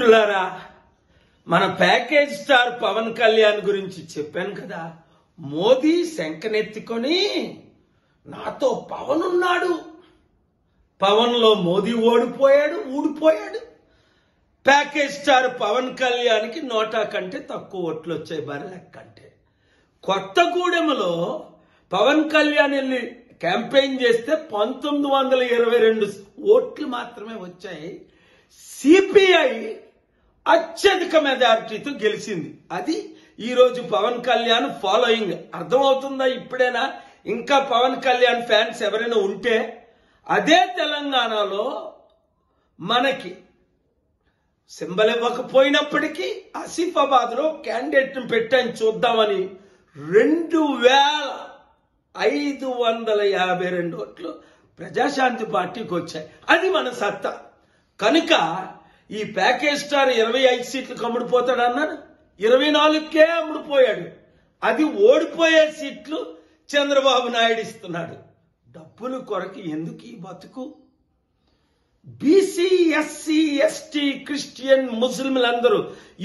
మిత్రులారా, మన package star Pawan Kalyan గురించి చెప్పాను కదా. మోదీ శంకనెత్తుకొని నాతో పవన్ ఉన్నాడు, పవన్ లో మోదీ ఊడిపోయాడు. ప్యాకేజ్ స్టార్ పవన్ కళ్యాణ్కి నోటా కంటే తక్కువ ఓట్లు వచ్చాయి బర్రెలెక్క కంటే. కొత్తగూడెంలో పవన్ కళ్యాణ్ వెళ్ళి క్యాంపెయిన్ చేస్తే 1922 ఓట్లు మాత్రమే వచ్చాయి. సిపిఐ అత్యధిక మెజారిటీతో గెలిచింది. అది ఈరోజు పవన్ కళ్యాణ్ ఫాలోయింగ్. అర్థమవుతుందా ఇప్పుడైనా? ఇంకా పవన్ కళ్యాణ్ ఫ్యాన్స్ ఎవరైనా ఉంటే, అదే తెలంగాణలో మనకి సింబల్ ఇవ్వకపోయినప్పటికీ ఆసిఫాబాద్ లో క్యాండిడేట్ పెట్టాను చూద్దామని 2552 ఓట్లు ప్రజాశాంతి పార్టీకి వచ్చాయి. అది మన సత్తా. కనుక ఈ ప్యాకేజ్ స్టార్ 25 సీట్లకు అమ్ముడుపోతాడు అన్నాడు, 24కే అమ్ముడుపోయాడు. అది ఓడిపోయే సీట్లు చంద్రబాబు నాయుడు ఇస్తున్నాడు. డబ్బుల కొరకు ఎందుకు ఈ బతుకు? బీసీ, ఎస్సీ, ఎస్టీ, క్రిస్టియన్, ముస్లింలందరూ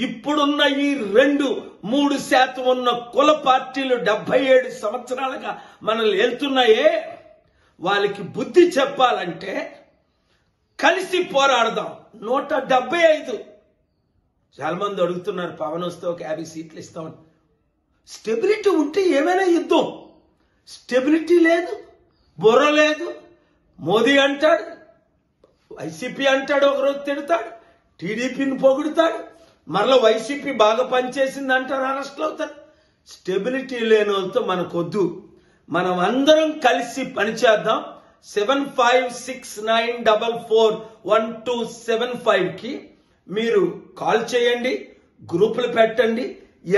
ఇప్పుడున్న ఈ 2-3% ఉన్న కుల పార్టీలు 77 సంవత్సరాలుగా మనల్ని వెళ్తున్నాయే, వాళ్ళకి బుద్ధి చెప్పాలంటే కలిసి పోరాడదాం. 175. చాలా మంది అడుగుతున్నారు పవన్ వస్తే ఒక 50 సీట్లు ఇస్తామని. స్టెబిలిటీ ఉంటే ఏమైనా యుద్ధం. స్టెబిలిటీ లేదు, బుర్ర లేదు. మోదీ అంటాడు, వైసీపీ అంటాడు, ఒకరోజు తిడతాడు, టీడీపీని పొగుడుతాడు, మరలా వైసీపీ బాగా పనిచేసింది అంటారు, అరెస్ట్లు అవుతారు. స్టెబిలిటీ లేని వాళ్ళతో మనకొద్దు. మనం అందరం కలిసి పనిచేద్దాం. 7569441275కి మీరు కాల్ చేయండి, గ్రూపులు పెట్టండి.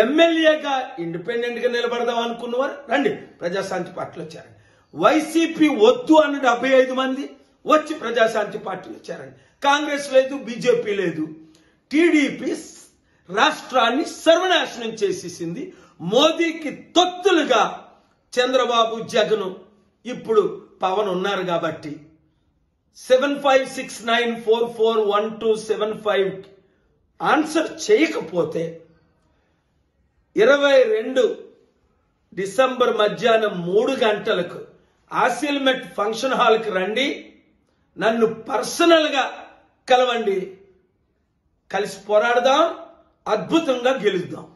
ఎమ్మెల్యేగా ఇండిపెండెంట్ గా నిలబడదాం అనుకున్నవారు రండి, ప్రజాశాంతి పార్టీలో చేరండి. వైసీపీ వద్దు అని 75 మంది వచ్చి ప్రజాశాంతి పార్టీలో చేరండి. కాంగ్రెస్ లేదు, బీజేపీ లేదు. టీడీపీ రాష్ట్రాన్ని సర్వనాశనం చేసేసింది. మోదీకి తొత్తులుగా చంద్రబాబు, జగన్, ఇప్పుడు పవన్ ఉన్నారు కాబట్టి 7569441275 ఆన్సర్ చేయకపోతే 22 డిసెంబర్ మధ్యాహ్నం 3 గంటలకు ఆసిల్మెట్ ఫంక్షన్ హాల్కి రండి. నన్ను పర్సనల్ గా కలవండి. కలిసి పోరాడదాం, అద్భుతంగా గెలుద్దాం.